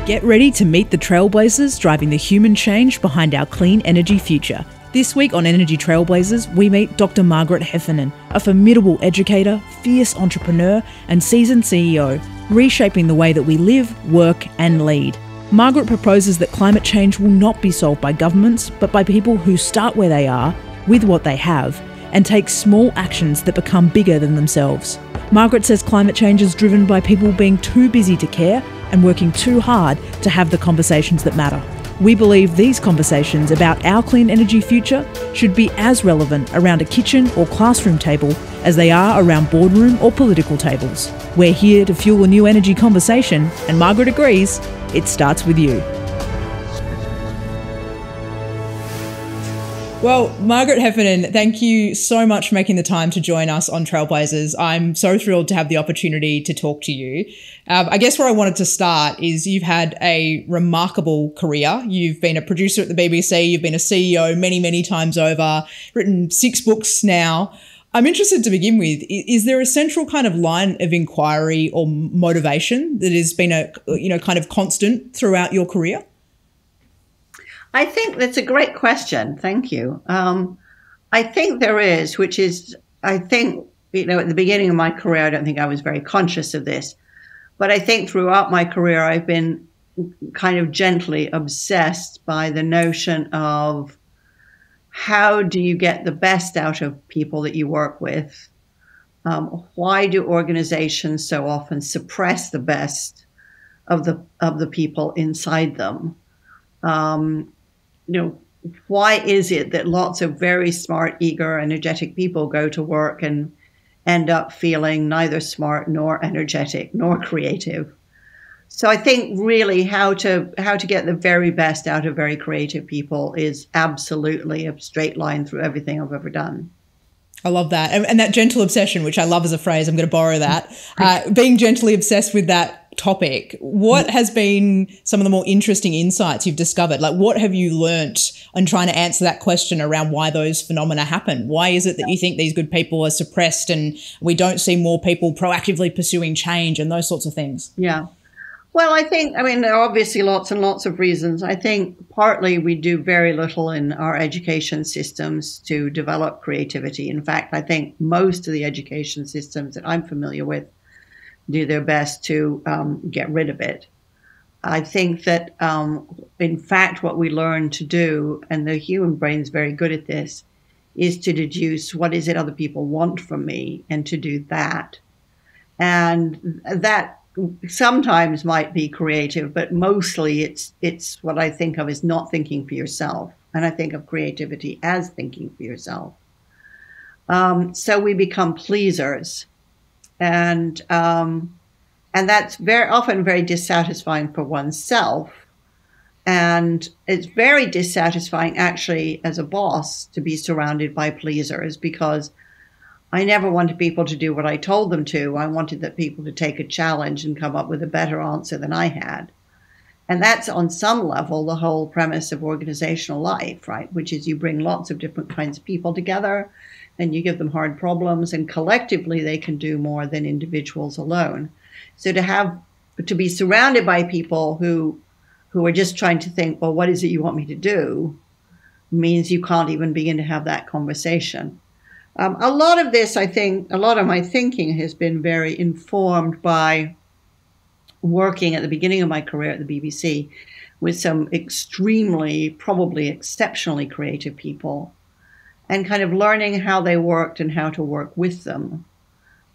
Get ready to meet the trailblazers driving the human change behind our clean energy future. This week on Energy Trailblazers, we meet Dr Margaret Heffernan, a formidable educator, fierce entrepreneur and seasoned CEO, reshaping the way that we live, work and lead. Margaret proposes that climate change will not be solved by governments, but by people who start where they are, with what they have, and take small actions that become bigger than themselves. Margaret says climate change is driven by people being too busy to care and working too hard to have the conversations that matter. We believe these conversations about our clean energy future should be as relevant around a kitchen or classroom table as they are around boardroom or political tables. We're here to fuel a new energy conversation, and Margaret agrees, it starts with you. Well, Margaret Heffernan, thank you so much for making the time to join us on Trailblazers. I'm so thrilled to have the opportunity to talk to you. I guess where I wanted to start is you've had a remarkable career. You've been a producer at the BBC, you've been a CEO many, many times over, written 6 books now. I'm interested to begin with, is there a central kind of line of inquiry or motivation that has been a kind of constant throughout your career? I think that's a great question. Thank you. I think there is, which is, I think, at the beginning of my career, I don't think I was very conscious of this. But I think throughout my career, I've been kind of gently obsessed by the notion of how do you get the best out of people that you work with? Why do organizations so often suppress the best of the people inside them? Why is it that lots of very smart, eager, energetic people go to work and end up feeling neither smart nor energetic nor creative? So I think really how to get the very best out of very creative people is absolutely a straight line through everything I've ever done. I love that. And that gentle obsession, which I love as a phrase, I'm going to borrow that. Being gently obsessed with that topic, what has been some of the more interesting insights you've discovered? Like, what have you learnt in trying to answer that question around why those phenomena happen? Why is it that you think these good people are suppressed and we don't see more people proactively pursuing change and those sorts of things? Yeah. Well, there are obviously lots and lots of reasons. I think partly we do very little in our education systems to develop creativity. In fact, I think most of the education systems that I'm familiar with do their best to get rid of it. I think that, in fact, what we learn to do, and the human brain is very good at this, is to deduce what is it other people want from me and to do that. And that sometimes might be creative, but mostly it's what I think of as not thinking for yourself. And I think of creativity as thinking for yourself. So we become pleasers. And that's very often very dissatisfying for oneself. And it's very dissatisfying actually as a boss to be surrounded by pleasers, because I never wanted people to do what I told them to. I wanted that people to take a challenge and come up with a better answer than I had. And that's on some level the whole premise of organizational life, right? Which is you bring lots of different kinds of people together and you give them hard problems, and collectively they can do more than individuals alone. So to be surrounded by people who are just trying to think, well, what is it you want me to do, means you can't even begin to have that conversation. A lot of this, I think, a lot of my thinking has been very informed by working at the beginning of my career at the BBC with some extremely, probably exceptionally creative people, and kind of learning how they worked and how to work with them,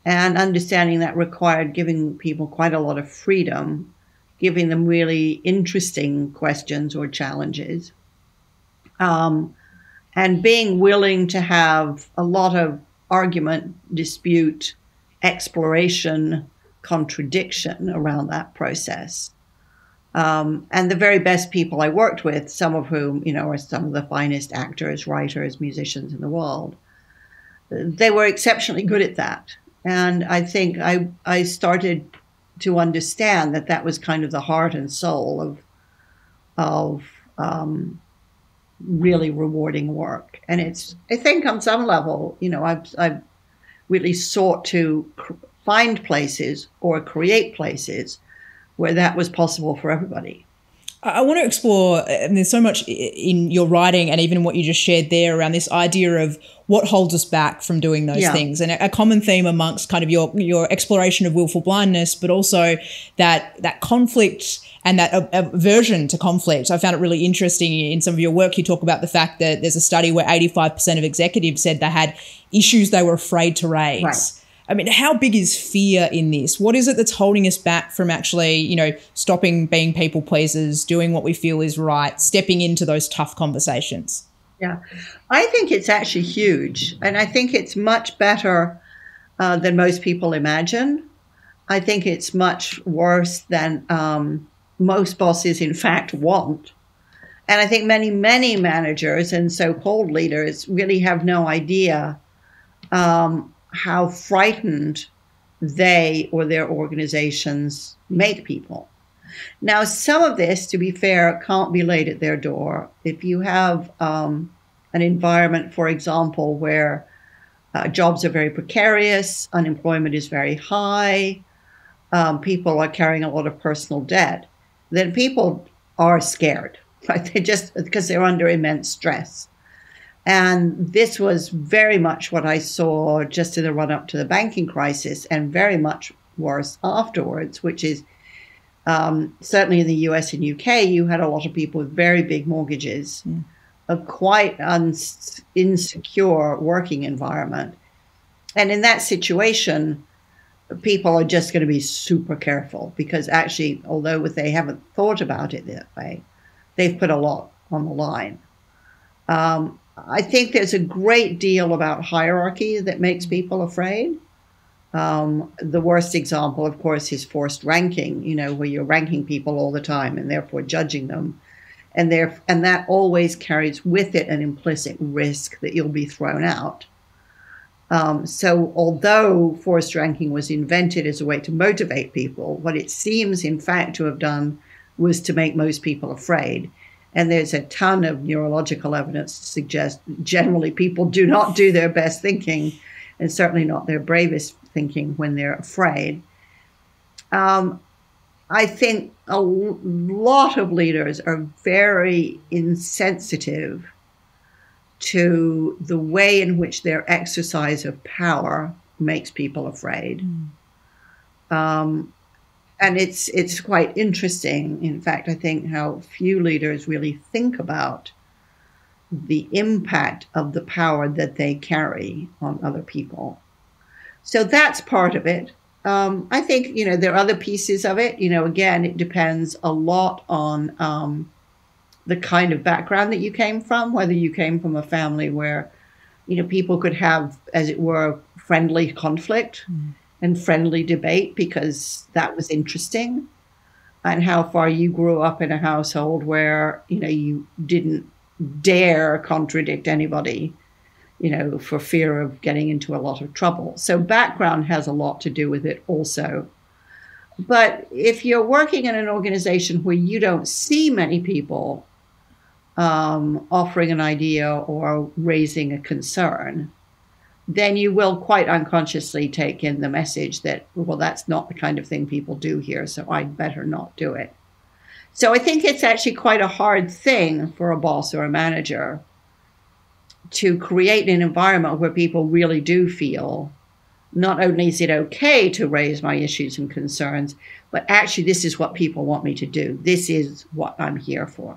and understanding that required giving people quite a lot of freedom, giving them really interesting questions or challenges. And being willing to have a lot of argument, dispute, exploration, contradiction around that process. And the very best people I worked with, some of whom, are some of the finest actors, writers, musicians in the world, they were exceptionally good at that. And I think I started to understand that was kind of the heart and soul of really rewarding work. And I think on some level, I've really sought to find places or create places where that was possible for everybody. I want to explore, and there's so much in your writing and even what you just shared there around this idea of what holds us back from doing those things. And a common theme amongst kind of your exploration of willful blindness, but also that conflict and that aversion to conflict. I found it really interesting in some of your work. You talk about the fact that there's a study where 85% of executives said they had issues they were afraid to raise. Right. I mean, how big is fear in this? What is it that's holding us back from actually, stopping being people pleasers, doing what we feel is right, stepping into those tough conversations? Yeah, I think it's actually huge. And I think it's much better than most people imagine. I think it's much worse than most bosses, in fact, want. And I think many, many managers and so-called leaders really have no idea how frightened they or their organizations make people. Now, some of this, to be fair, can't be laid at their door. If you have an environment, for example, where jobs are very precarious, unemployment is very high, people are carrying a lot of personal debt, then people are scared, right? Because they're under immense stress. And this was very much what I saw just in the run-up to the banking crisis, and very much worse afterwards, which is certainly in the US and UK, you had a lot of people with very big mortgages, a quite insecure working environment. And in that situation, people are just going to be super careful because actually, although they haven't thought about it that way, they've put a lot on the line. I think there's a great deal about hierarchy that makes people afraid. The worst example, of course, is forced ranking, where you're ranking people all the time and therefore judging them. And that always carries with it an implicit risk that you'll be thrown out. So although forced ranking was invented as a way to motivate people, what it seems, in fact, to have done was to make most people afraid. And there's a ton of neurological evidence to suggest generally people do not do their best thinking, and certainly not their bravest thinking when they're afraid. I think a lot of leaders are very insensitive to the way in which their exercise of power makes people afraid. And it's quite interesting, in fact, I think, how few leaders really think about the impact of the power that they carry on other people. So that's part of it. I think, there are other pieces of it. Again, it depends a lot on the kind of background that you came from, whether you came from a family where, people could have, as it were, friendly conflict and friendly debate because that was interesting, and how far you grew up in a household where, you didn't dare contradict anybody, for fear of getting into a lot of trouble. So background has a lot to do with it also. But if you're working in an organization where you don't see many people offering an idea or raising a concern, then you will quite unconsciously take in the message that, well, that's not the kind of thing people do here, so I'd better not do it. So I think it's actually quite a hard thing for a boss or a manager to create an environment where people really do feel not only is it okay to raise my issues and concerns, but actually this is what people want me to do. This is what I'm here for.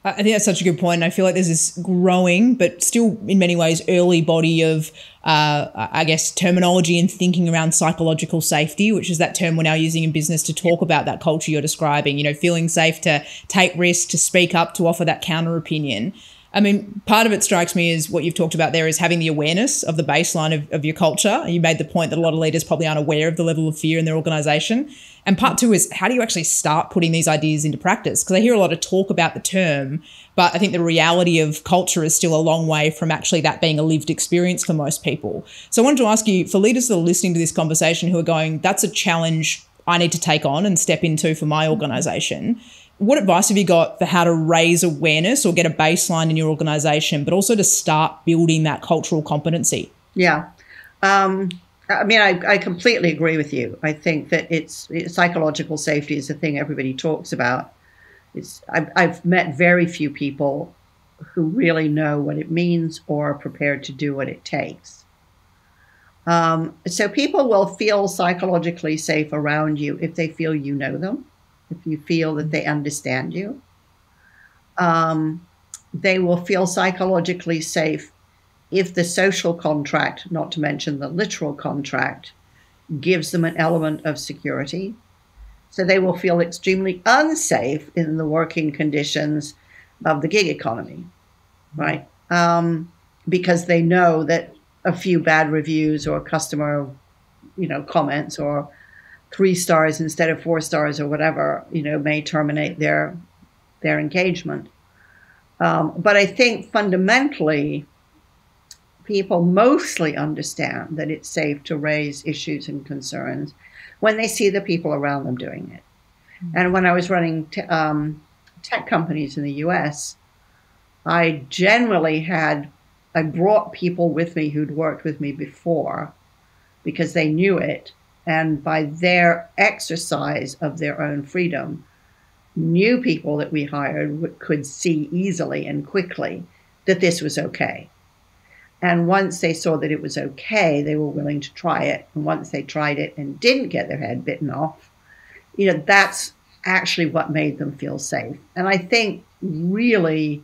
I think that's such a good point. And I feel like there's this growing, but still in many ways early body of, terminology and thinking around psychological safety, which is that term we're now using in business to talk about that culture you're describing, feeling safe to take risks, to speak up, to offer that counter opinion. I mean, part of it strikes me as what you've talked about there is having the awareness of the baseline of your culture. You made the point that a lot of leaders probably aren't aware of the level of fear in their organisation. And part two is, how do you actually start putting these ideas into practice? Because I hear a lot of talk about the term, but I think the reality of culture is still a long way from actually that being a lived experience for most people. So I wanted to ask you, for leaders that are listening to this conversation who are going, that's a challenge I need to take on and step into for my organisation, what advice have you got for how to raise awareness or get a baseline in your organisation, but also to start building that cultural competency? Yeah. I mean, I completely agree with you. I think that psychological safety is the thing everybody talks about. I've met very few people who really know what it means or are prepared to do what it takes. So people will feel psychologically safe around you if they feel you know them, if you feel that they understand you. They will feel psychologically safe if the social contract, not to mention the literal contract, gives them an element of security. So they will feel extremely unsafe in the working conditions of the gig economy, right? Because they know that a few bad reviews or customer, comments or 3 stars instead of 4 stars or whatever, may terminate their engagement. But I think fundamentally, people mostly understand that it's safe to raise issues and concerns when they see the people around them doing it. Mm-hmm. And when I was running tech companies in the US, I brought people with me who'd worked with me before because they knew it. And by their exercise of their own freedom, new people that we hired could see easily and quickly that this was okay. And once they saw that it was okay, they were willing to try it. And once they tried it and didn't get their head bitten off, that's actually what made them feel safe. And I think really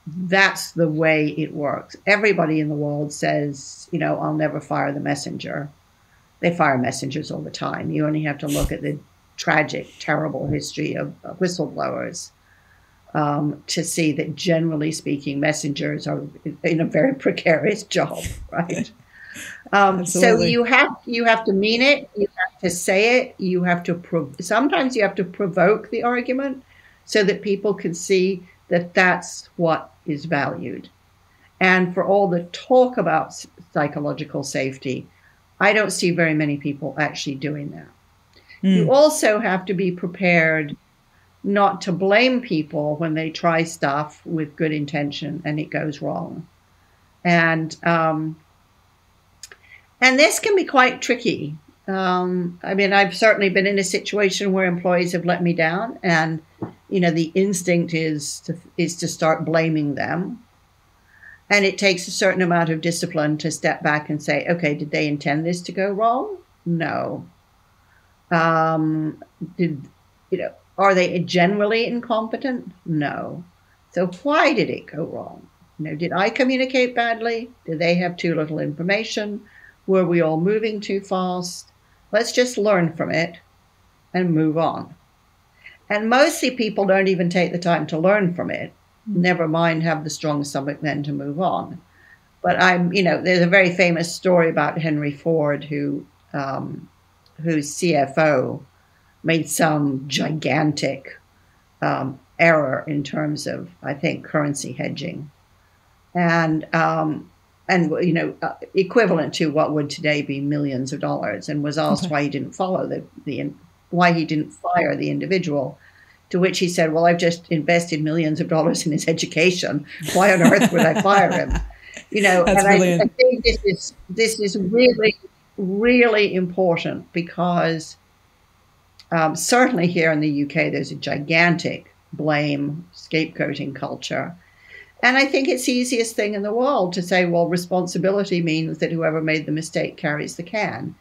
that's the way it works. Everybody in the world says, I'll never fire the messenger. They fire messengers all the time. You only have to look at the tragic, terrible history of whistleblowers to see that, generally speaking, messengers are in a very precarious job, right? So you have to mean it. You have to say it. You have to sometimes you have to provoke the argument so that people can see that that's what is valued. And for all the talk about psychological safety, I don't see very many people actually doing that. You also have to be prepared not to blame people when they try stuff with good intention and it goes wrong. And this can be quite tricky. I mean, I've certainly been in a situation where employees have let me down, and the instinct is to start blaming them. And it takes a certain amount of discipline to step back and say, okay, did they intend this to go wrong? No. Are they generally incompetent? No. So why did it go wrong? Did I communicate badly? Did they have too little information? Were we all moving too fast? Let's just learn from it and move on. And mostly people don't even take the time to learn from it. Never mind have the strong stomach then to move on. But there's a very famous story about Henry Ford whose CFO made some gigantic error in terms of, I think, currency hedging, and equivalent to what would today be millions of dollars, and was asked why he didn't follow why he didn't fire the individual. To which he said, well, I've just invested millions of dollars in his education. Why on earth would I fire him? That's and I think this is really, really important because certainly here in the UK, there's a gigantic blame, scapegoating culture. And I think it's the easiest thing in the world to say, well, responsibility means that whoever made the mistake carries the can.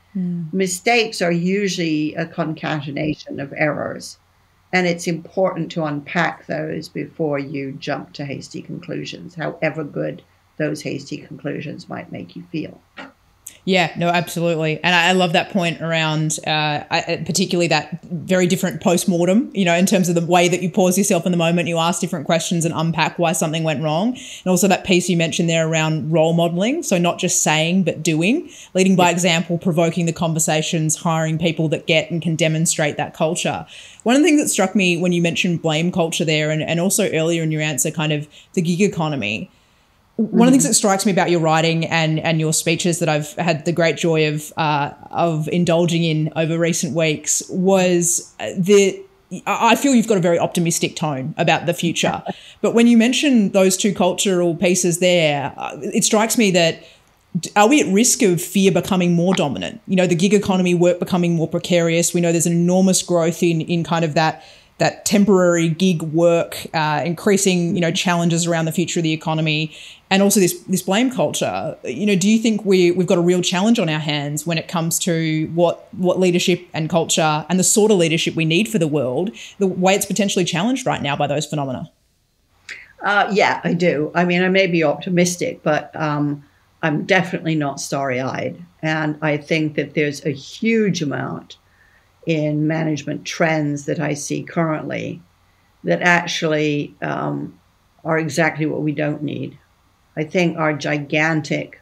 Mistakes are usually a concatenation of errors. And it's important to unpack those before you jump to hasty conclusions, however good those hasty conclusions might make you feel. Yeah, no, absolutely. And I love that point around particularly that very different post-mortem, in terms of the way that you pause yourself in the moment, you ask different questions and unpack why something went wrong. And also that piece you mentioned there around role modeling. So not just saying, but doing, leading by example, provoking the conversations, hiring people that get and can demonstrate that culture. One of the things that struck me when you mentioned blame culture there, and also earlier in your answer, kind of the gig economy, one of the things that strikes me about your writing and your speeches that I've had the great joy of indulging in over recent weeks was I feel you've got a very optimistic tone about the future. But when you mention those two cultural pieces there, it strikes me that are we at risk of fear becoming more dominant? You know, the gig economy, work becoming more precarious. We know there's an enormous growth in kind of that temporary gig work, increasing, you know, challenges around the future of the economy, and also this blame culture. You know, do you think we've got a real challenge on our hands when it comes to what leadership and culture and the sort of leadership we need for the world, the way it's potentially challenged right now by those phenomena? Yeah, I do. I mean, I may be optimistic, but I'm definitely not starry-eyed. And I think that there's a huge amount in management trends that I see currently that actually are exactly what we don't need. I think our gigantic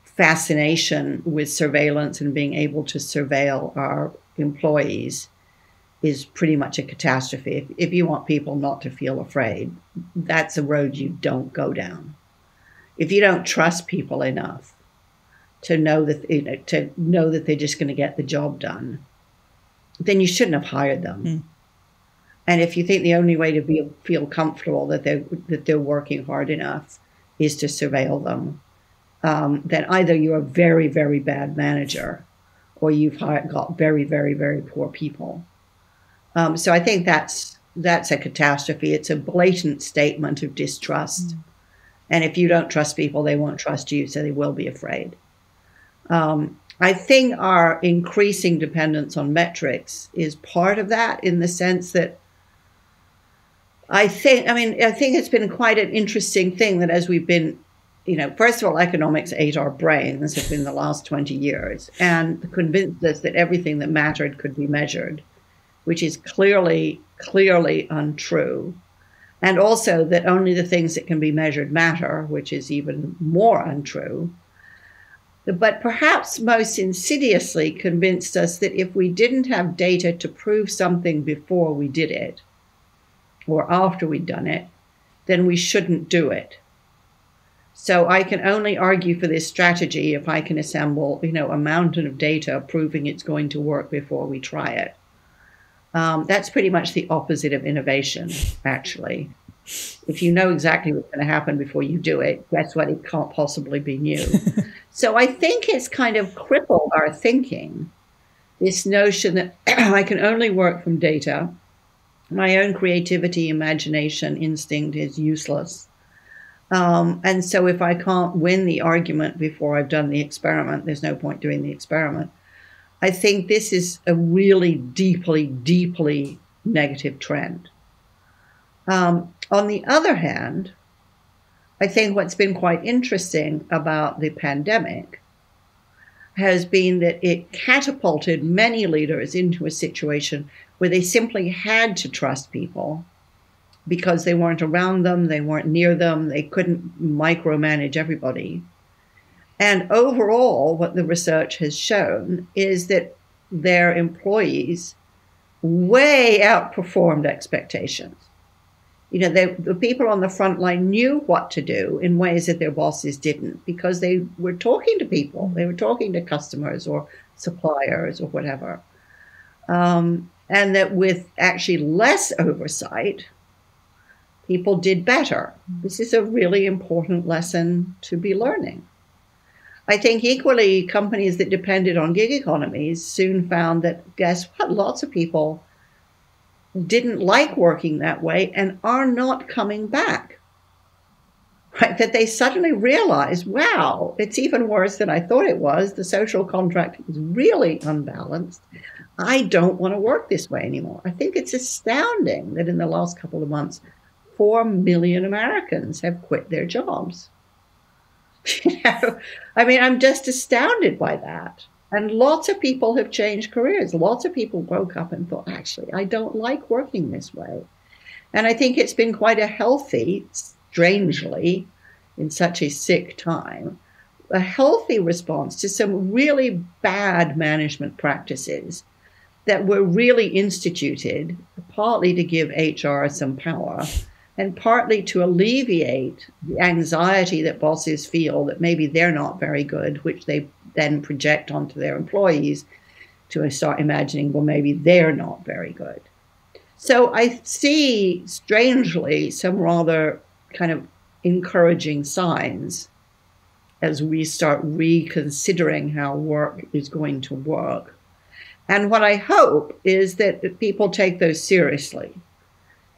fascination with surveillance and being able to surveil our employees is pretty much a catastrophe. If you want people not to feel afraid, that's a road you don't go down. If you don't trust people enough to know that, you know, that they're just going to get the job done, then you shouldn't have hired them. Mm. And if you think the only way to feel comfortable that they're working hard enough is to surveil them, then either you're a very, very bad manager, or you've got very, very, very poor people. So I think that's a catastrophe. It's a blatant statement of distrust. Mm. And if you don't trust people, they won't trust you, so they will be afraid. I think our increasing dependence on metrics is part of that, in the sense that I think it's been quite an interesting thing that as we've been, you know, first of all, economics ate our brains in the last 20 years and convinced us that everything that mattered could be measured, which is clearly untrue. And also that only the things that can be measured matter, which is even more untrue. But perhaps most insidiously convinced us that if we didn't have data to prove something before we did it, or after we'd done it, then we shouldn't do it. So I can only argue for this strategy if I can assemble, you know, a mountain of data proving it's going to work before we try it. That's pretty much the opposite of innovation, actually. If you know exactly what's going to happen before you do it, guess what? It can't possibly be new. So I think it's kind of crippled our thinking, this notion that I can only work from data. My own creativity, imagination, instinct is useless. And so if I can't win the argument before I've done the experiment, there's no point doing the experiment. I think this is a really deeply, deeply negative trend. On the other hand, I think what's been quite interesting about the pandemic has been that it catapulted many leaders into a situation where they simply had to trust people because they weren't around them, they weren't near them, they couldn't micromanage everybody. And overall, what the research has shown is that their employees way outperformed expectations. You know, the people on the front line knew what to do in ways that their bosses didn't, because they were talking to people. They were talking to customers or suppliers or whatever. And that with actually less oversight, people did better. This is a really important lesson to be learning. I think equally, companies that depended on gig economies soon found that, guess what, lots of people didn't like working that way and are not coming back. Right? That they suddenly realized, wow, it's even worse than I thought it was. The social contract is really unbalanced. I don't want to work this way anymore. I think it's astounding that in the last couple of months, 4 million Americans have quit their jobs. You know, I mean, I'm just astounded by that. And lots of people have changed careers. Lots of people woke up and thought, actually, I don't like working this way. And I think it's been quite a healthy, strangely, in such a sick time, a healthy response to some really bad management practices that were really instituted, partly to give HR some power, and partly to alleviate the anxiety that bosses feel that maybe they're not very good, which they then project onto their employees to start imagining, well, maybe they're not very good. So I see, strangely, some rather kind of encouraging signs as we start reconsidering how work is going to work. And what I hope is that people take those seriously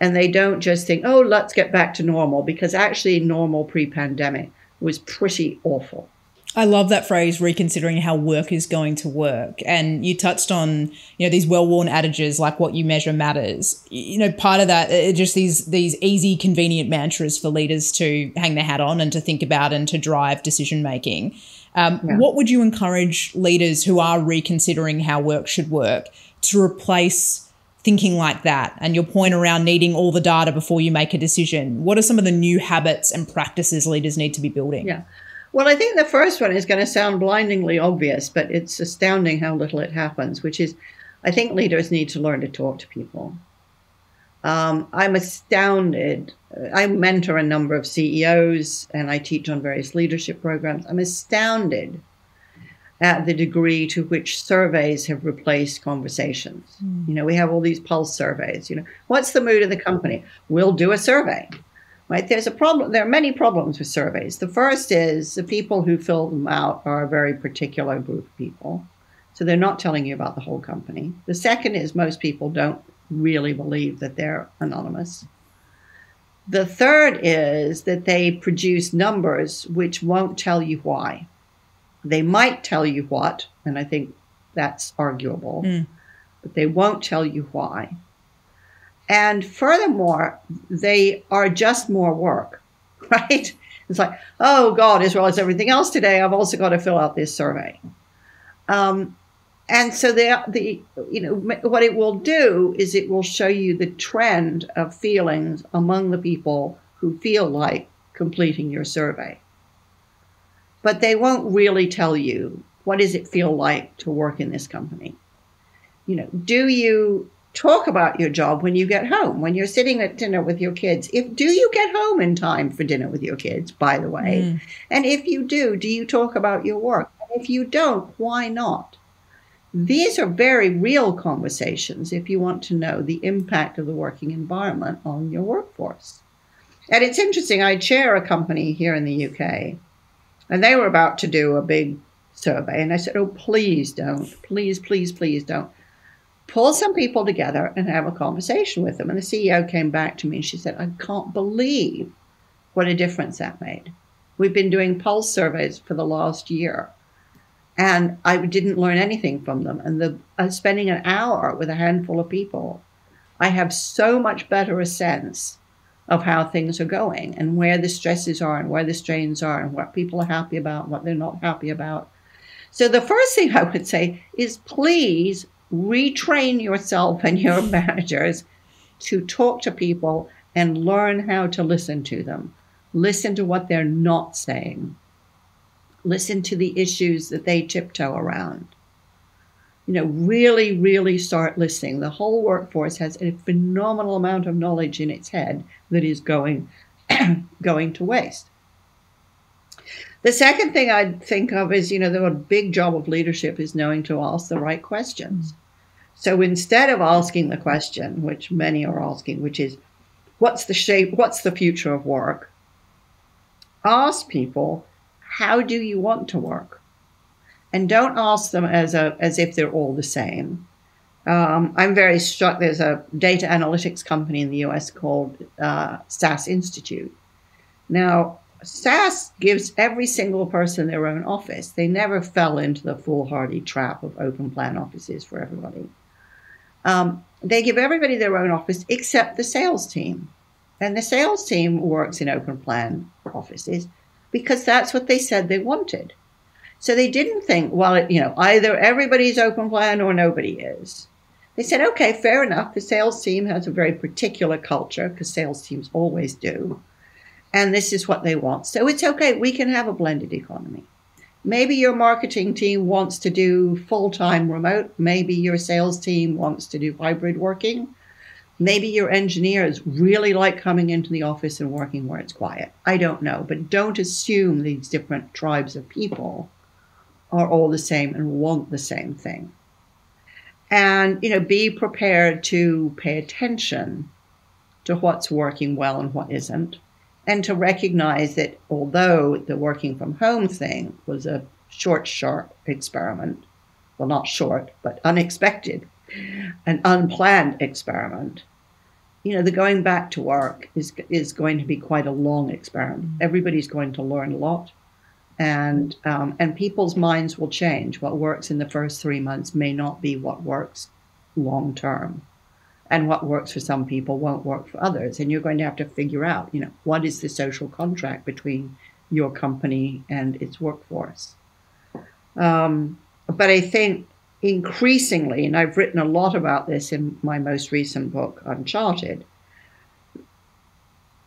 and they don't just think, oh, let's get back to normal, because actually normal pre-pandemic was pretty awful. I love that phrase, reconsidering how work is going to work. And you touched on, these well-worn adages like what you measure matters. Part of that are just these easy, convenient mantras for leaders to hang their hat on and to think about and to drive decision-making. What would you encourage leaders who are reconsidering how work should work to replace thinking like that? And your point around needing all the data before you make a decision. What are some of the new habits and practices leaders need to be building? Yeah. Well, I think the first one is going to sound blindingly obvious, but it's astounding how little it happens, which is I think leaders need to learn to talk to people. I'm astounded. I mentor a number of CEOs and I teach on various leadership programs. I'm astounded at the degree to which surveys have replaced conversations. We have all these pulse surveys. What's the mood of the company? We'll do a survey. Right? There's a problem. There are many problems with surveys. The first is the people who fill them out are a very particular group of people. So they're not telling you about the whole company. The second is most people don't really believe that they're anonymous. The third is that they produce numbers which won't tell you why. They might tell you what, and I think that's arguable, but they won't tell you why. And furthermore, they are just more work, right? It's like, oh God, as well as everything else today, I've also got to fill out this survey. And so what it will do is it will show you the trend of feelings among the people who feel like completing your survey. But they won't really tell you, what does it feel like to work in this company? Do you talk about your job when you get home, when you're sitting at dinner with your kids? Do you get home in time for dinner with your kids, by the way? And if you do you talk about your work? And if you don't, why not? These are very real conversations if you want to know the impact of the working environment on your workforce. And it's interesting, I chair a company here in the UK, and they were about to do a big survey. And I said, oh, please don't. Please, please, please don't. Pull some people together and have a conversation with them. And the CEO came back to me and she said, I can't believe what a difference that made. We've been doing pulse surveys for the last year, and I didn't learn anything from them. And spending an hour with a handful of people, I have so much better a sense of how things are going and where the stresses are and where the strains are and what people are happy about and what they're not happy about. So the first thing I would say is please retrain yourself and your managers to talk to people and learn how to listen to them. Listen to what they're not saying. Listen to the issues that they tiptoe around. Really, really start listening. The whole workforce has a phenomenal amount of knowledge in its head that is going to waste. The second thing I'd think of is, the big job of leadership is knowing to ask the right questions. So instead of asking the question, which many are asking, which is, what's the future of work? Ask people, how do you want to work? And don't ask them as if they're all the same. I'm very struck. There's a data analytics company in the US called SAS Institute. Now, SAS gives every single person their own office. They never fell into the foolhardy trap of open plan offices for everybody. They give everybody their own office except the sales team. And the sales team works in open plan offices because that's what they said they wanted. So they didn't think, well, either everybody's open plan or nobody is. They said, okay, fair enough. The sales team has a very particular culture, because sales teams always do. And this is what they want. So it's okay. We can have a blended economy. Maybe your marketing team wants to do full-time remote. Maybe your sales team wants to do hybrid working. Maybe your engineers really like coming into the office and working where it's quiet. I don't know. But don't assume these different tribes of people are all the same and want the same thing. And, be prepared to pay attention to what's working well and what isn't, and to recognize that although the working from home thing was a short, sharp experiment, well, not short, but unexpected, an unplanned experiment, you know, the going back to work is going to be quite a long experiment. Everybody's going to learn a lot, and people's minds will change. What works in the first 3 months may not be what works long term, and what works for some people won't work for others. And you're going to have to figure out, you know, what is the social contract between your company and its workforce. But I think increasingly, and I've written a lot about this in my most recent book, Unchartered,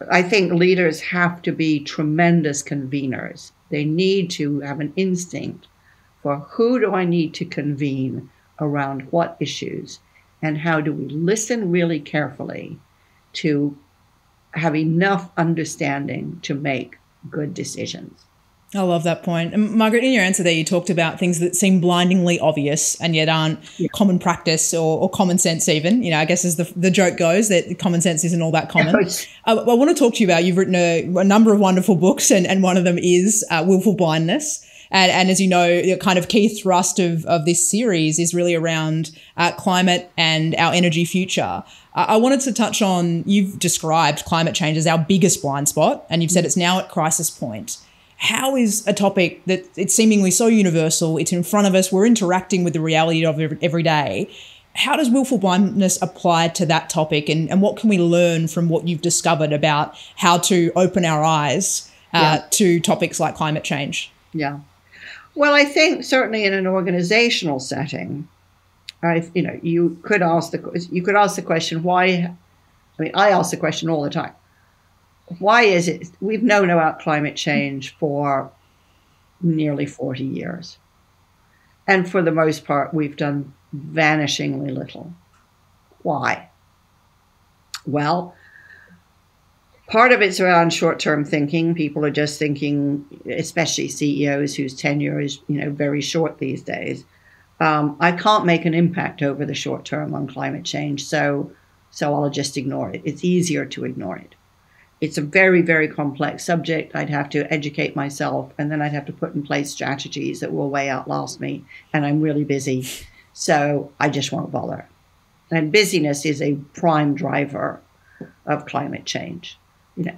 I think leaders have to be tremendous conveners. They need to have an instinct for who do I need to convene around what issues, and how do we listen really carefully to have enough understanding to make good decisions. I love that point. And Margaret, in your answer there, you talked about things that seem blindingly obvious and yet aren't common practice or common sense even. You know, I guess as the joke goes, that common sense isn't all that common. I want to talk to you about, you've written a number of wonderful books, and one of them is Wilful, Blindness. And as you know, the kind of key thrust of this series is really around climate and our energy future. I wanted to touch on, you've described climate change as our biggest blind spot, and you've said it's now at crisis point. How is a topic that it's seemingly so universal, it's in front of us, we're interacting with the reality of every day, how does willful blindness apply to that topic, and what can we learn from what you've discovered about how to open our eyes to topics like climate change? Yeah. Well, I think certainly in an organizational setting, you could ask the question, why? I mean, I ask the question all the time. Why is it we've known about climate change for nearly 40 years? And for the most part, we've done vanishingly little. Why? Well, part of it's around short-term thinking. People are just thinking, especially CEOs whose tenure is, very short these days. I can't make an impact over the short term on climate change, so I'll just ignore it. It's easier to ignore it. It's a very, very complex subject. I'd have to educate myself, and then I'd have to put in place strategies that will way outlast me, and I'm really busy, so I just won't bother. And busyness is a prime driver of climate change.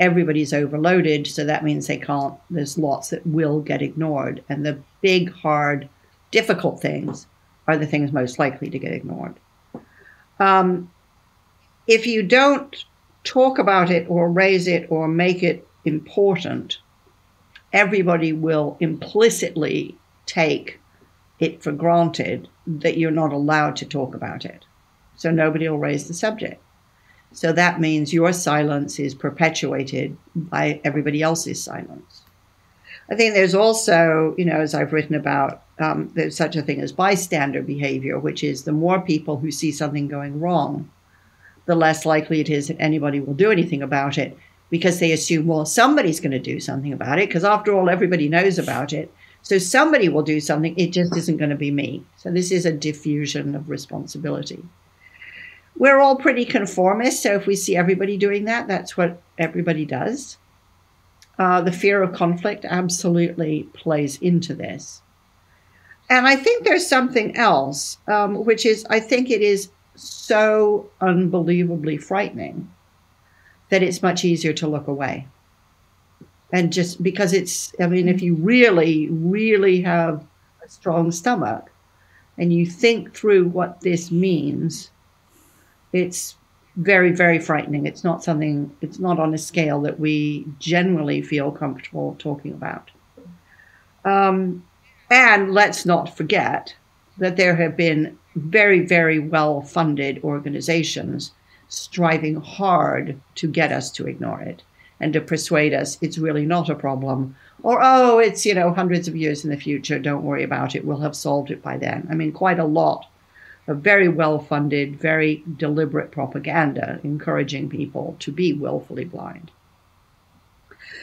Everybody's overloaded, so that means there's lots that will get ignored, and the big, hard, difficult things are the things most likely to get ignored. If you don't talk about it or raise it or make it important, everybody will implicitly take it for granted that you're not allowed to talk about it. So nobody will raise the subject. So that means your silence is perpetuated by everybody else's silence. I think there's also, as I've written about, there's such a thing as bystander behavior, which is the more people who see something going wrong, the less likely it is that anybody will do anything about it, because they assume, well, somebody's going to do something about it, because after all, everybody knows about it. So somebody will do something. It just isn't going to be me. So this is a diffusion of responsibility. We're all pretty conformist. So if we see everybody doing that, that's what everybody does. The fear of conflict absolutely plays into this. And I think there's something else, which is, I think it is so unbelievably frightening that it's much easier to look away. And just because if you really, really have a strong stomach and you think through what this means, it's very, very frightening. It's not on a scale that we generally feel comfortable talking about. And let's not forget that there have been very, very well-funded organizations striving hard to get us to ignore it and to persuade us it's really not a problem, or, oh, it's, hundreds of years in the future, don't worry about it, we'll have solved it by then. I mean, quite a lot of very well-funded, very deliberate propaganda encouraging people to be willfully blind.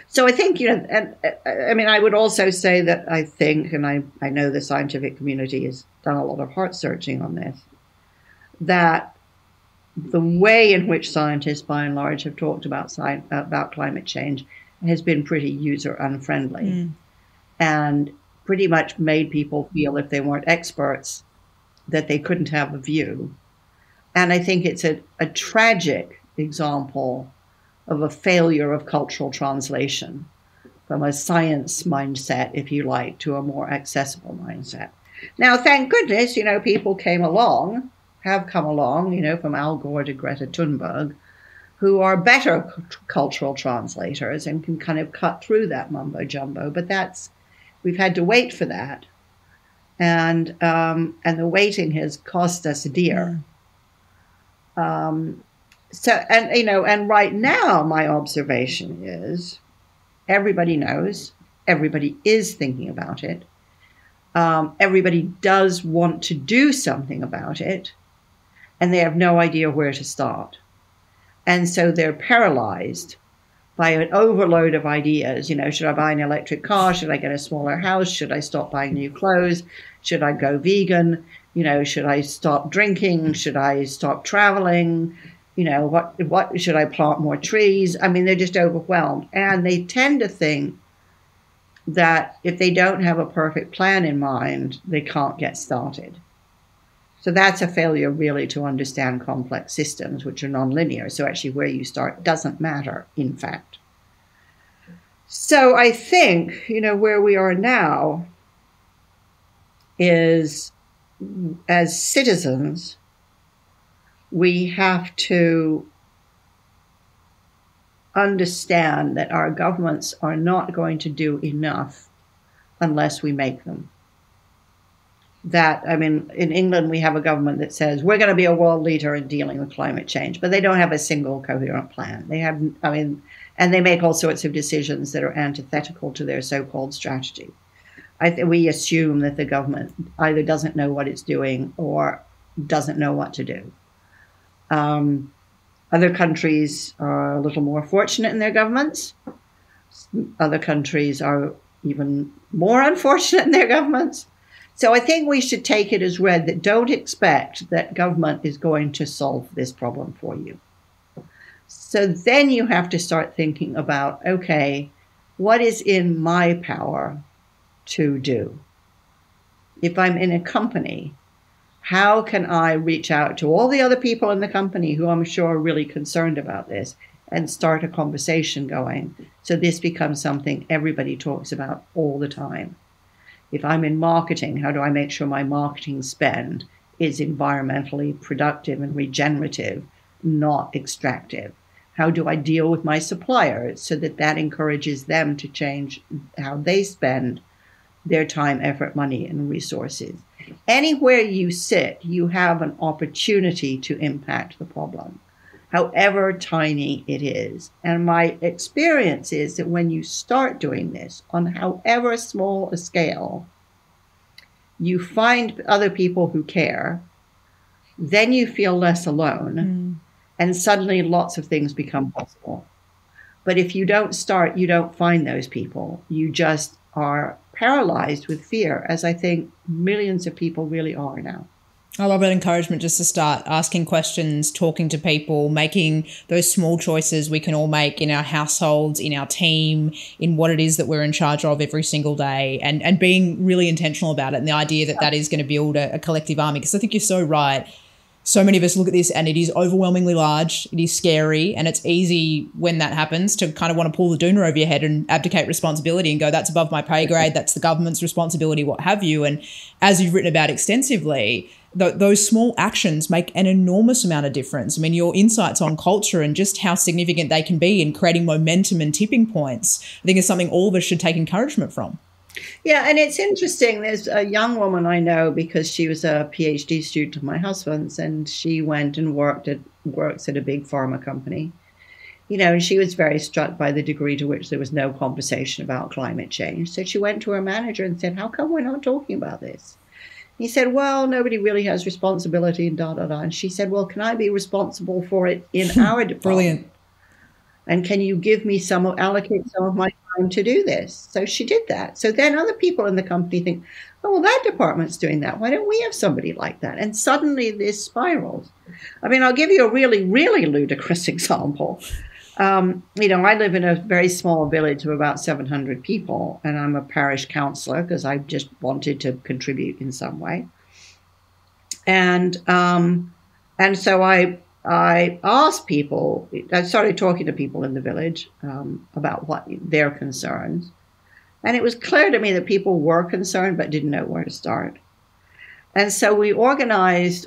So I think, I would also say that I think, and I know the scientific community has done a lot of heart searching on this, that the way in which scientists, by and large, have talked about climate change has been pretty user unfriendly and pretty much made people feel if they weren't experts that they couldn't have a view. And I think it's a tragic example of a failure of cultural translation from a science mindset, if you like, to a more accessible mindset. Now, thank goodness, people have come along, from Al Gore to Greta Thunberg, who are better cultural translators and can kind of cut through that mumbo jumbo. But we've had to wait for that, and the waiting has cost us dear. And right now, my observation is everybody knows, everybody is thinking about it, everybody does want to do something about it, and they have no idea where to start. And so they're paralyzed by an overload of ideas. Should I buy an electric car? Should I get a smaller house? Should I stop buying new clothes? Should I go vegan? Should I stop drinking? Should I stop traveling? What should I plant more trees? I mean, they're just overwhelmed. And they tend to think that if they don't have a perfect plan in mind, they can't get started. So that's a failure really to understand complex systems, which are nonlinear. So actually where you start doesn't matter, in fact. So I think, where we are now is, as citizens, we have to understand that our governments are not going to do enough unless we make them. In England, we have a government that says we're going to be a world leader in dealing with climate change, but they don't have a single coherent plan. And they make all sorts of decisions that are antithetical to their so-called strategy. We assume that the government either doesn't know what it's doing or doesn't know what to do. Other countries are a little more fortunate in their governments. Other countries are even more unfortunate in their governments. So I think we should take it as read that don't expect that government is going to solve this problem for you. So then you have to start thinking about, okay, what is in my power to do? If I'm in a company, how can I reach out to all the other people in the company who I'm sure are really concerned about this and start a conversation going so this becomes something everybody talks about all the time? If I'm in marketing, how do I make sure my marketing spend is environmentally productive and regenerative, not extractive? How do I deal with my suppliers so that encourages them to change how they spend their time, effort, money, and resources? Anywhere you sit, you have an opportunity to impact the problem, however tiny it is. And my experience is that when you start doing this on however small a scale, you find other people who care, then you feel less alone, and suddenly lots of things become possible. But if you don't start, you don't find those people. You just are paralyzed with fear, as I think millions of people really are now. I love that encouragement just to start asking questions, talking to people, making those small choices we can all make in our households, in our team, in what it is that we're in charge of every single day, and being really intentional about it, and the idea that that is going to build a collective army. Because I think you're so right. So many of us look at this and it is overwhelmingly large, it is scary, and it's easy when that happens to kind of want to pull the doona over your head and abdicate responsibility and go, that's above my pay grade, that's the government's responsibility, what have you. And as you've written about extensively, those small actions make an enormous amount of difference. I mean, your insights on culture and just how significant they can be in creating momentum and tipping points, I think is something all of us should take encouragement from. Yeah, and it's interesting. There's a young woman I know because she was a PhD student of my husband's, and she went and works at a big pharma company. And she was very struck by the degree to which there was no conversation about climate change. So she went to her manager and said, how come we're not talking about this? He said, well, nobody really has responsibility and da-da-da. And she said, well, can I be responsible for it in our department? Brilliant. And can you give me allocate some of my time to do this? So she did that. So then other people in the company think, oh, well, that department's doing that. Why don't we have somebody like that? And suddenly this spirals. I mean, I'll give you a really, really ludicrous example. I live in a very small village of about 700 people, and I'm a parish councillor because I just wanted to contribute in some way. And so I asked people, I started talking to people in the village about what their concerns. And it was clear to me that people were concerned but didn't know where to start. And so I organized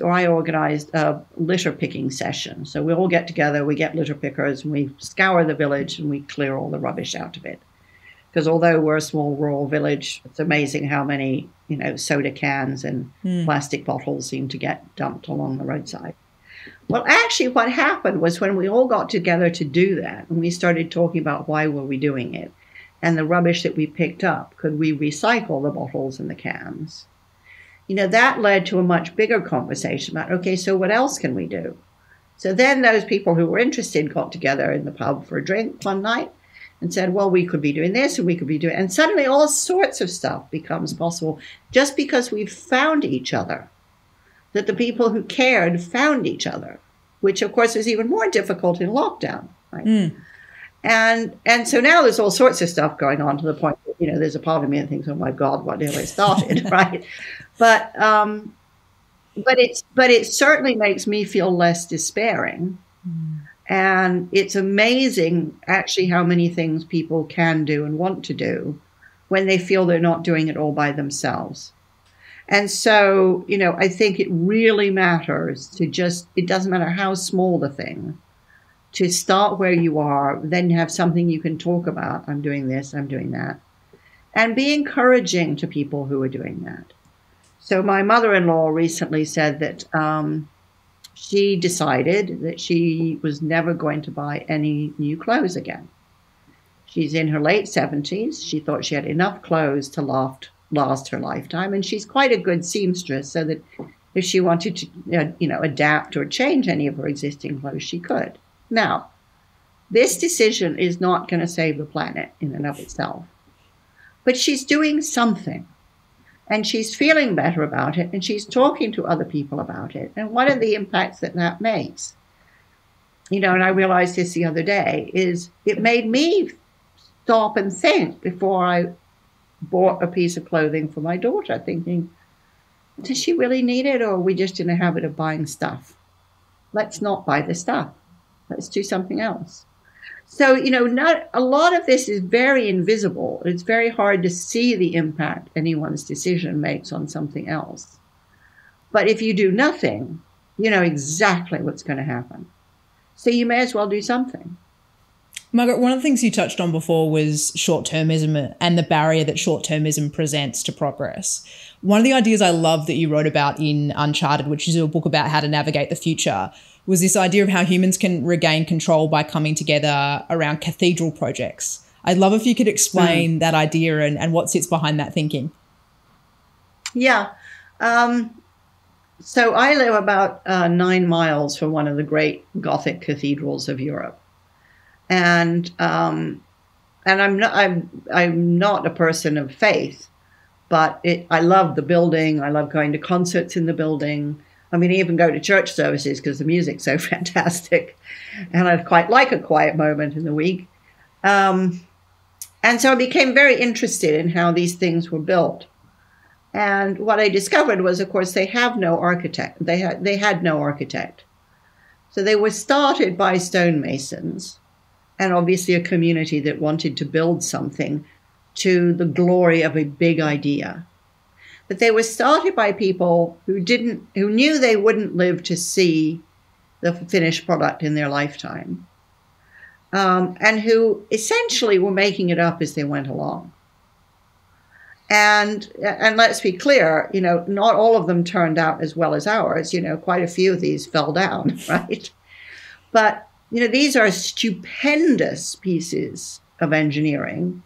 a litter picking session. So we all get together, we get litter pickers, and we scour the village and we clear all the rubbish out of it. Because although we're a small rural village, it's amazing how many, soda cans and plastic bottles seem to get dumped along the roadside. Well, actually, what happened was when we all got together to do that, and we started talking about why were we doing it, and the rubbish that we picked up, could we recycle the bottles and the cans? That led to a much bigger conversation about, okay, so what else can we do? So then those people who were interested got together in the pub for a drink one night and said, well, we could be doing this and we could be doing, and suddenly all sorts of stuff becomes possible just because we've found each other, that the people who cared found each other, which of course was even more difficult in lockdown, right? And so now there's all sorts of stuff going on to the point that, there's a part of me that thinks, oh my God, what have I started, right? But it certainly makes me feel less despairing. And it's amazing actually how many things people can do and want to do when they feel they're not doing it all by themselves. And so, I think it really matters to it doesn't matter how small the thing, to start where you are, then have something you can talk about. I'm doing this, I'm doing that. And be encouraging to people who are doing that. So my mother-in-law recently said that she decided that she was never going to buy any new clothes again. She's in her late 70s. She thought she had enough clothes to last her lifetime. And she's quite a good seamstress, so that if she wanted to, adapt or change any of her existing clothes, she could. Now, this decision is not going to save the planet in and of itself. But she's doing something. And she's feeling better about it, and she's talking to other people about it. And one of the impacts that makes, and I realized this the other day, is it made me stop and think before I bought a piece of clothing for my daughter, thinking, does she really need it, or are we just in a habit of buying stuff? Let's not buy the stuff. Let's do something else. So, not a lot of this is very invisible. It's very hard to see the impact anyone's decision makes on something else. But if you do nothing, you know exactly what's going to happen. So you may as well do something. Margaret, one of the things you touched on before was short-termism and the barrier that short-termism presents to progress. One of the ideas I love that you wrote about in Unchartered, which is a book about how to navigate the future, was this idea of how humans can regain control by coming together around cathedral projects. I'd love if you could explain that idea and what sits behind that thinking. Yeah. So I live about 9 miles from one of the great Gothic cathedrals of Europe. And I'm not a person of faith, but I love the building. I love going to concerts in the building. I mean, I even go to church services because the music's so fantastic. And I quite like a quiet moment in the week. And so I became very interested in how these things were built. And what I discovered was, of course, they have no architect. They had no architect. So they were started by stonemasons, and obviously a community that wanted to build something to the glory of a big idea. But they were started by people who knew they wouldn't live to see the finished product in their lifetime, and who essentially were making it up as they went along. And let's be clear, not all of them turned out as well as ours. Quite a few of these fell down, right? But these are stupendous pieces of engineering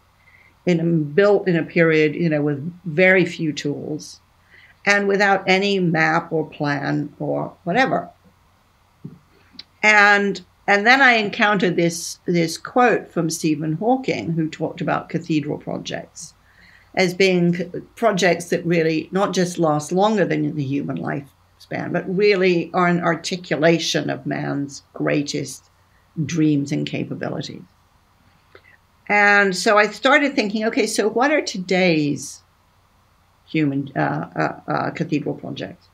built in a period, with very few tools and without any map or plan or whatever. And then I encountered this quote from Stephen Hawking, who talked about cathedral projects as being projects that really not just last longer than the human lifespan, but really are an articulation of man's greatest dreams and capabilities. And so I started thinking, okay, so what are today's human cathedral projects?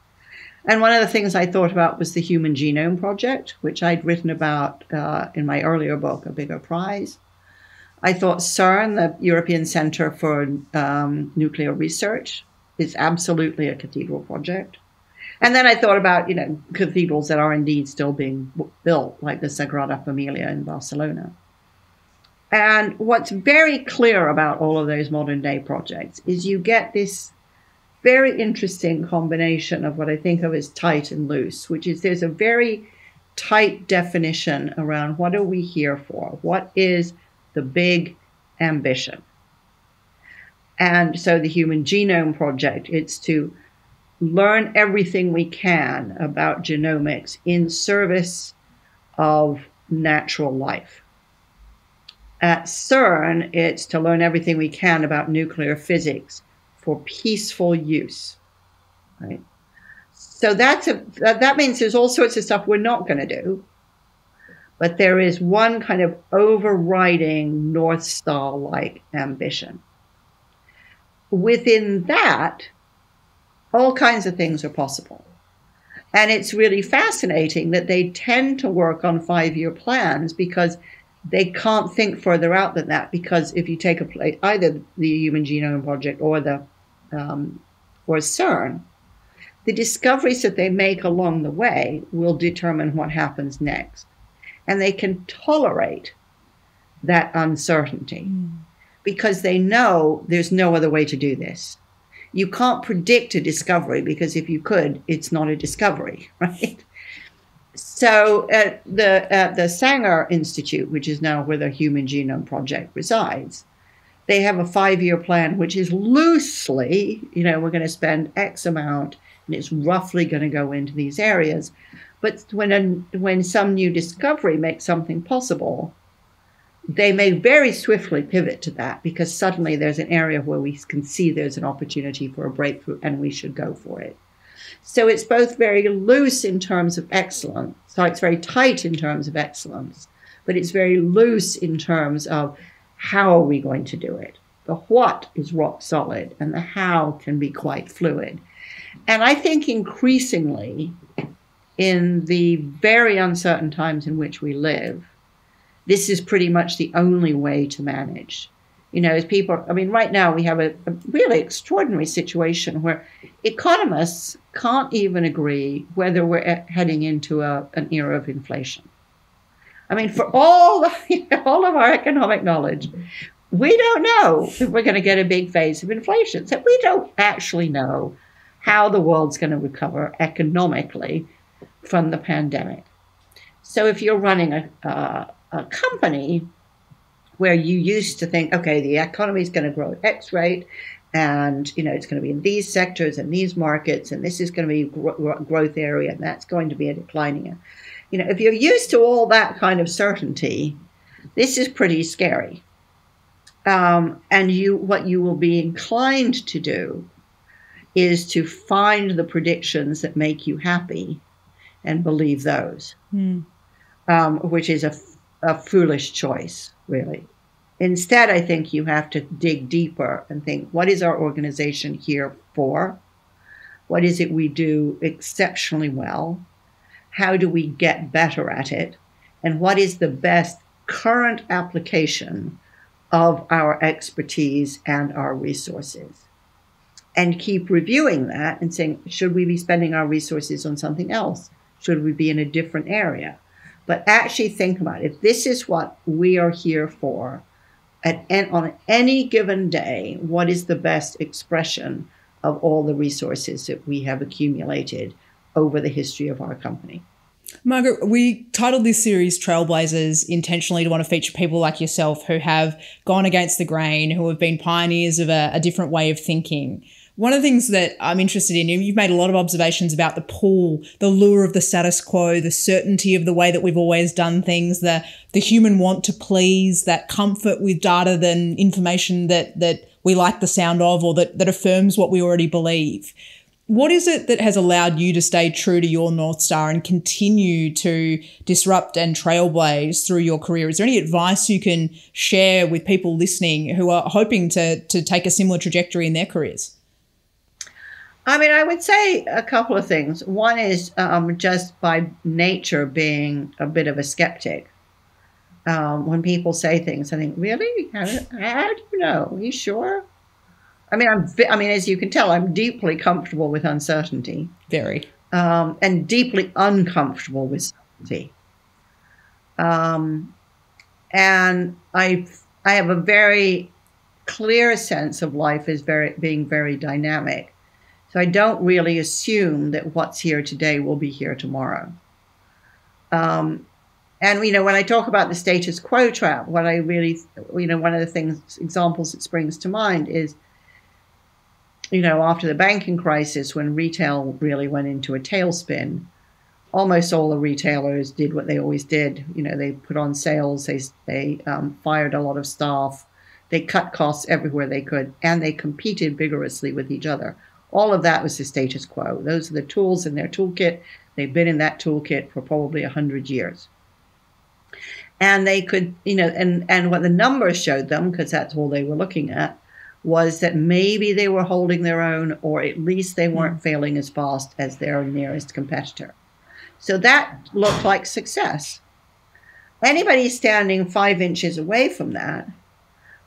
And one of the things I thought about was the Human Genome Project, which I'd written about in my earlier book, A Bigger Prize. I thought CERN, the European Centre for Nuclear Research, is absolutely a cathedral project. And then I thought about, cathedrals that are indeed still being built, like the Sagrada Familia in Barcelona. And what's very clear about all of those modern day projects is you get this very interesting combination of what I think of as tight and loose, which is there's a very tight definition around what are we here for? What is the big ambition? And so the Human Genome Project, it's to learn everything we can about genomics in service of natural life. At CERN, it's to learn everything we can about nuclear physics for peaceful use, right? So that means there's all sorts of stuff we're not going to do, but there is one kind of overriding North Star-like ambition. Within that, all kinds of things are possible. And it's really fascinating that they tend to work on 5-year plans because they can't think further out than that, because if you take either the Human Genome Project or CERN, the discoveries that they make along the way will determine what happens next. And they can tolerate that uncertainty because they know there's no other way to do this. You can't predict a discovery because if you could, it's not a discovery, right? So at the Sanger Institute, which is now where the Human Genome Project resides, they have a 5-year plan, which is loosely, we're going to spend X amount, and it's roughly going to go into these areas. But when some new discovery makes something possible, they may very swiftly pivot to that because suddenly there's an area where we can see there's an opportunity for a breakthrough and we should go for it. So it's both very loose in terms of excellence. So it's very tight in terms of excellence, but it's very loose in terms of how are we going to do it? The what is rock solid and the how can be quite fluid. And I think increasingly in the very uncertain times in which we live, this is pretty much the only way to manage. As people, right now we have a really extraordinary situation where economists can't even agree whether we're heading into an era of inflation. For all of our economic knowledge, we don't know if we're going to get a big phase of inflation. So we don't actually know how the world's going to recover economically from the pandemic. So if you're running a company where you used to think, okay, the economy is going to grow at X rate, and it's going to be in these sectors and these markets, and this is going to be a growth area, and that's going to be a declining area. If you're used to all that kind of certainty, this is pretty scary. And what you will be inclined to do is to find the predictions that make you happy and believe those, which is a foolish choice, really. Instead, I think you have to dig deeper and think, what is our organization here for? What is it we do exceptionally well? How do we get better at it? And what is the best current application of our expertise and our resources? And keep reviewing that and saying, should we be spending our resources on something else? Should we be in a different area? But actually think about it. If this is what we are here for, on any given day, what is the best expression of all the resources that we have accumulated over the history of our company? Margaret, we titled this series Trailblazers intentionally to want to feature people like yourself who have gone against the grain, who have been pioneers of a different way of thinking. One of the things that I'm interested in, you've made a lot of observations about the pull, the lure of the status quo, the certainty of the way that we've always done things, the human want to please, that comfort with data than information that we like the sound of or that affirms what we already believe. What is it that has allowed you to stay true to your North Star and continue to disrupt and trailblaze through your career? Is there any advice you can share with people listening who are hoping to take a similar trajectory in their careers? I mean, I would say a couple of things. One is just by nature being a bit of a skeptic. When people say things, I think, really? How do you know? Are you sure? I mean, as you can tell, I'm deeply comfortable with uncertainty. Very. And deeply uncomfortable with certainty. And I have a very clear sense of life as being very dynamic. So I don't really assume that what's here today will be here tomorrow. And, when I talk about the status quo trap, what I really, one of the examples that springs to mind is, after the banking crisis, when retail really went into a tailspin, almost all the retailers did what they always did. They put on sales, they fired a lot of staff, they cut costs everywhere they could, and they competed vigorously with each other. All of that was the status quo. Those are the tools in their toolkit. They've been in that toolkit for probably 100 years. And they could, and what the numbers showed them, because that's all they were looking at, was that maybe they were holding their own, or at least they weren't failing as fast as their nearest competitor. So that looked like success. Anybody standing 5 inches away from that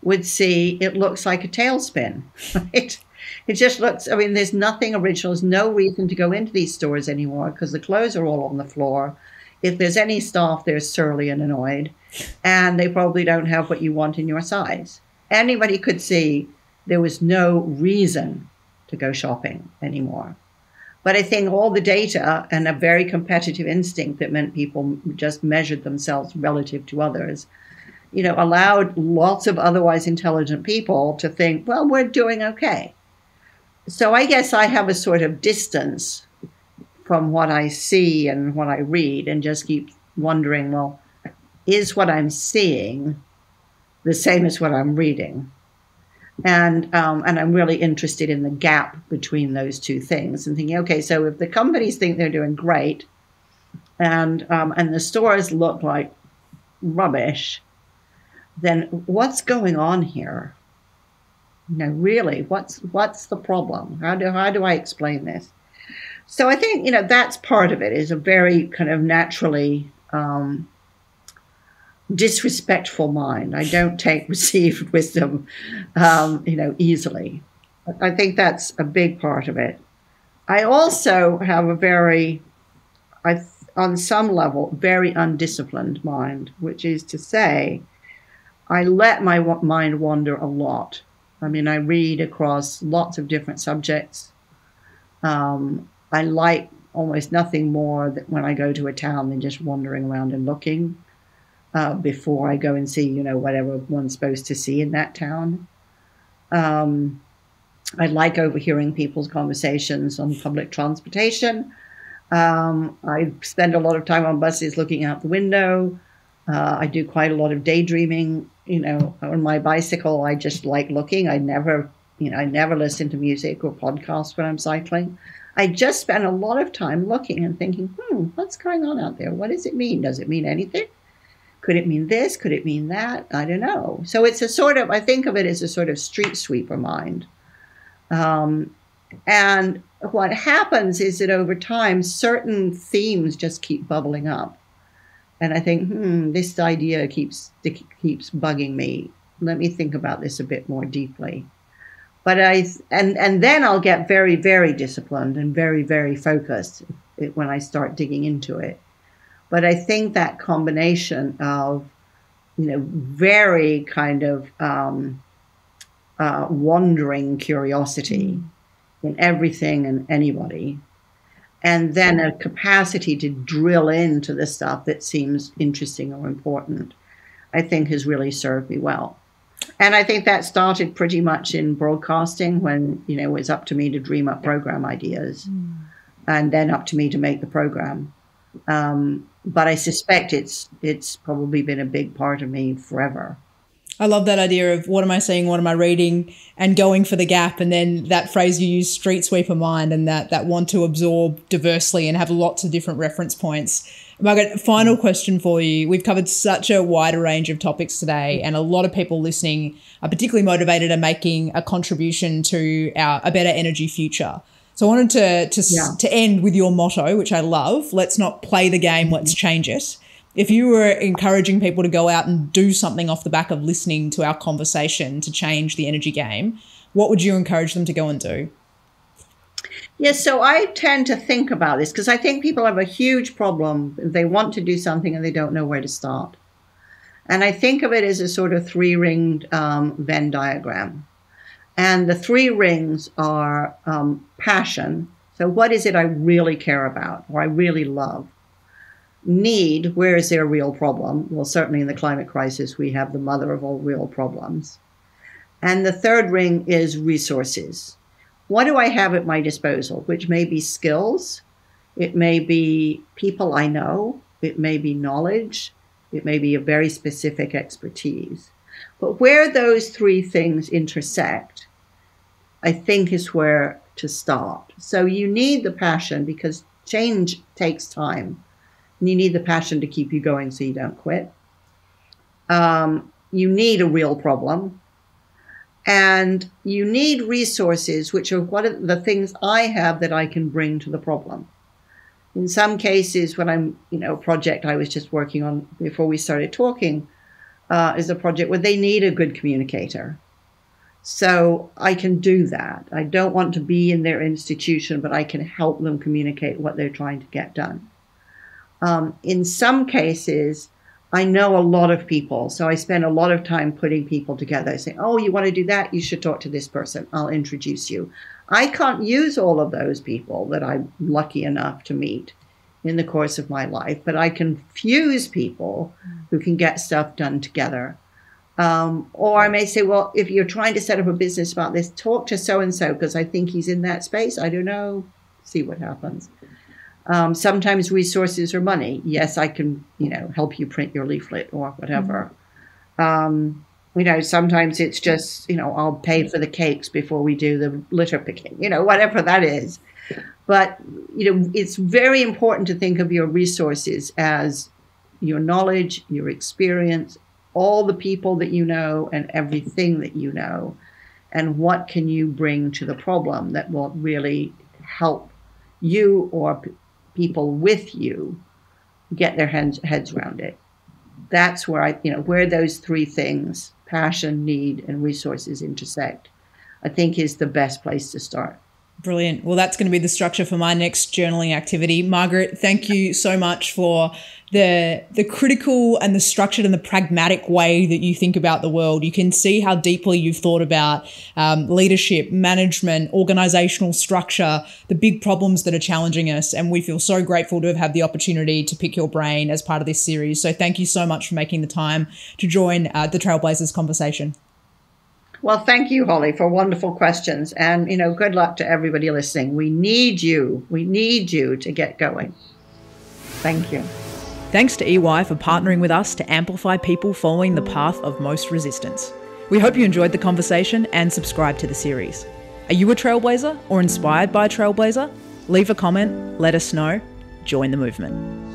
would see it looks like a tailspin, right? It just looks, there's nothing original. There's no reason to go into these stores anymore because the clothes are all on the floor. If there's any staff, they're surly and annoyed, and they probably don't have what you want in your size. Anybody could see there was no reason to go shopping anymore. But I think all the data and a very competitive instinct that meant people just measured themselves relative to others, allowed lots of otherwise intelligent people to think, well, we're doing okay. So I guess I have a sort of distance from what I see and what I read and just keep wondering, well, is what I'm seeing the same as what I'm reading? And I'm really interested in the gap between those two things and thinking, okay, so if the companies think they're doing great and the stores look like rubbish, then what's going on here? Really, what's the problem? How do I explain this? So I think, that's part of it, is a very kind of naturally disrespectful mind. I don't take received wisdom, easily. I think that's a big part of it. I also have a on some level, very undisciplined mind, which is to say, I let my mind wander a lot. I read across lots of different subjects. I like almost nothing more when I go to a town than just wandering around and looking before I go and see, whatever one's supposed to see in that town. I like overhearing people's conversations on public transportation. I spend a lot of time on buses looking out the window. I do quite a lot of daydreaming. On my bicycle, I just like looking. I never listen to music or podcasts when I'm cycling. I just spend a lot of time looking and thinking, what's going on out there? What does it mean? Does it mean anything? Could it mean this? Could it mean that? I don't know. So it's I think of it as a sort of street sweeper mind. And what happens is that over time, certain themes just keep bubbling up. And I think, this idea keeps bugging me. Let me think about this a bit more deeply. But and then I'll get very, very disciplined and very, very focused when I start digging into it. But I think that combination of, very kind of wandering curiosity in everything and anybody, and then a capacity to drill into the stuff that seems interesting or important, I think has really served me well. And I think that started pretty much in broadcasting when, it was up to me to dream up program ideas and then up to me to make the program. But I suspect it's probably been a big part of me forever. I love that idea of what am I seeing, what am I reading, and going for the gap. And then that phrase you use, street sweeper mind, and that want to absorb diversely and have lots of different reference points. Margaret, final question for you. We've covered such a wider range of topics today, and a lot of people listening are particularly motivated and making a contribution to a better energy future. So I wanted to end with your motto, which I love. Let's not play the game, let's change it. If you were encouraging people to go out and do something off the back of listening to our conversation to change the energy game, what would you encourage them to go and do? Yes, so I tend to think about this because I think people have a huge problem. They want to do something and they don't know where to start. And I think of it as a sort of three-ringed Venn diagram. And the three rings are passion. So what is it I really care about or I really love? Need, where is there a real problem? Well, certainly in the climate crisis, we have the mother of all real problems. And the third ring is resources. What do I have at my disposal? Which may be skills, it may be people I know, it may be knowledge, it may be a very specific expertise. But where those three things intersect, I think is where to start. So you need the passion because change takes time. And you need the passion to keep you going so you don't quit. You need a real problem. And you need resources, which are what are the things I have that I can bring to the problem. In some cases, when I'm, a project I was just working on before we started talking, is a project where they need a good communicator. So I can do that. I don't want to be in their institution, but I can help them communicate what they're trying to get done. In some cases, I know a lot of people, so I spend a lot of time putting people together, saying, oh, you want to do that? You should talk to this person. I'll introduce you. I can't use all of those people that I'm lucky enough to meet in the course of my life, but I can fuse people who can get stuff done together. Or I may say, well, if you're trying to set up a business about this, talk to so-and-so because I think he's in that space. I don't know. See what happens. Sometimes resources are money. Yes, I can, help you print your leaflet or whatever. Sometimes it's just, I'll pay for the cakes before we do the litter picking, whatever that is. But, it's very important to think of your resources as your knowledge, your experience, all the people that you know and everything that you know. And what can you bring to the problem that will really help you or people with you get their heads around it. That's where where those three things, passion, need, and resources intersect, I think is the best place to start. Brilliant. Well, that's going to be the structure for my next journaling activity. Margaret, thank you so much for the critical and the structured and the pragmatic way that you think about the world. You can see how deeply you've thought about leadership, management, organizational structure, the big problems that are challenging us. And we feel so grateful to have had the opportunity to pick your brain as part of this series. So thank you so much for making the time to join the Trailblazers conversation. Well, thank you, Holly, for wonderful questions. And, good luck to everybody listening. We need you. We need you to get going. Thank you. Thanks to EY for partnering with us to amplify people following the path of most resistance. We hope you enjoyed the conversation and subscribe to the series. Are you a trailblazer or inspired by a trailblazer? Leave a comment, let us know, join the movement.